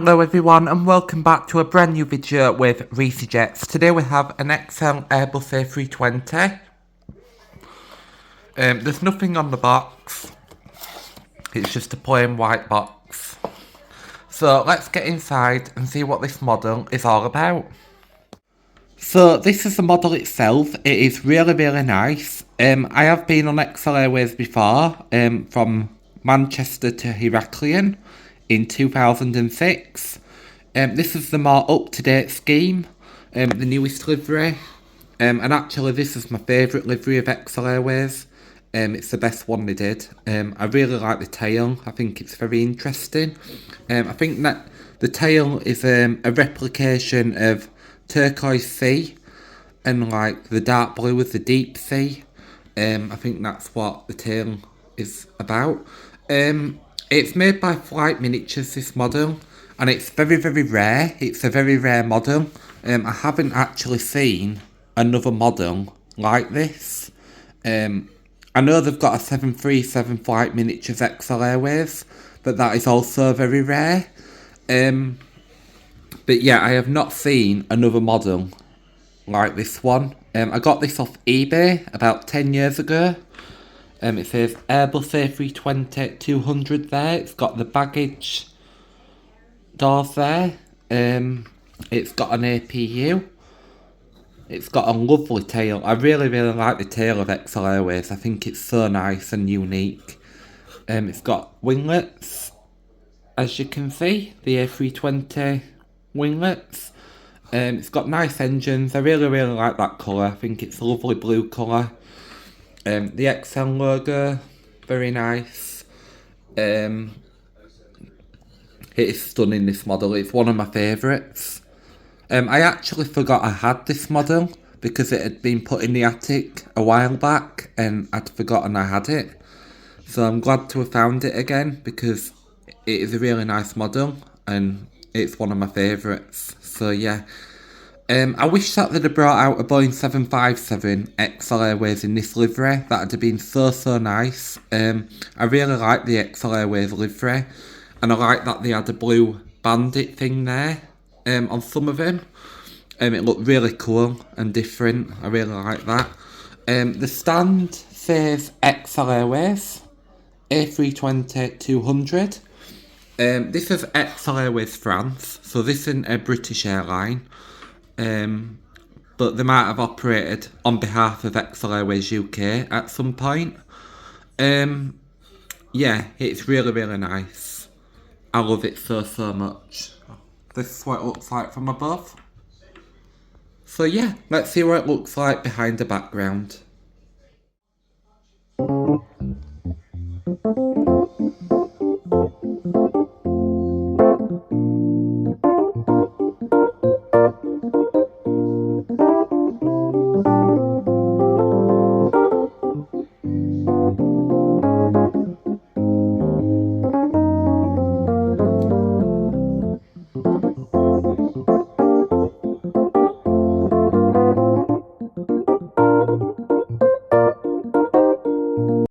Hello everyone and welcome back to a brand new video with Reece Jets. Today we have an Xl Airbuas A320. There's nothing on the box. It's just a plain white box. So let's get inside and see what this model is all about. So this is the model itself. It is really nice. I have been on Xl Airways before, from Manchester to Heraklion in 2006. This is the more up-to-date scheme, the newest livery, and actually this is my favourite livery of Xl Airways. It's the best one they did. I really like the tail. I think it's very interesting. I think that the tail is a replication of turquoise sea, and like the dark blue is the deep sea. I think that's what the tail is about. It's made by Flight Miniatures, this model, and it's very rare. It's a very rare model. I haven't actually seen another model like this. I know they've got a 737 Flight Miniatures Xl Airways, but that is also very rare. But yeah, I have not seen another model like this one. I got this off eBay about 10 years ago. It says Airbus A320 200 there. It's got the baggage doors there. It's got an APU. It's got a lovely tail. I really like the tail of Xl Airways. I think it's so nice and unique. It's got winglets, as you can see, the A320 winglets. It's got nice engines. I really like that colour. I think it's a lovely blue colour. The XL logo, very nice. It is stunning, this model. It's one of my favourites. I actually forgot I had this model because it had been put in the attic a while back and I'd forgotten I had it. So I'm glad to have found it again because it is a really nice model and it's one of my favourites. So yeah. I wish that they'd have brought out a Boeing 757 XL Airways in this livery. That would have been so nice. I really like the XL Airways livery, and I like that they had a blue bandit thing there on some of them. It looked really cool and different. I really like that. The stand says XL Airways A320 200. This is XL Airways France, so this isn't a British airline. But they might have operated on behalf of XL Airways UK at some point. Yeah, it's really nice. I love it so much. This is what it looks like from above. So yeah, let's see what it looks like behind the background.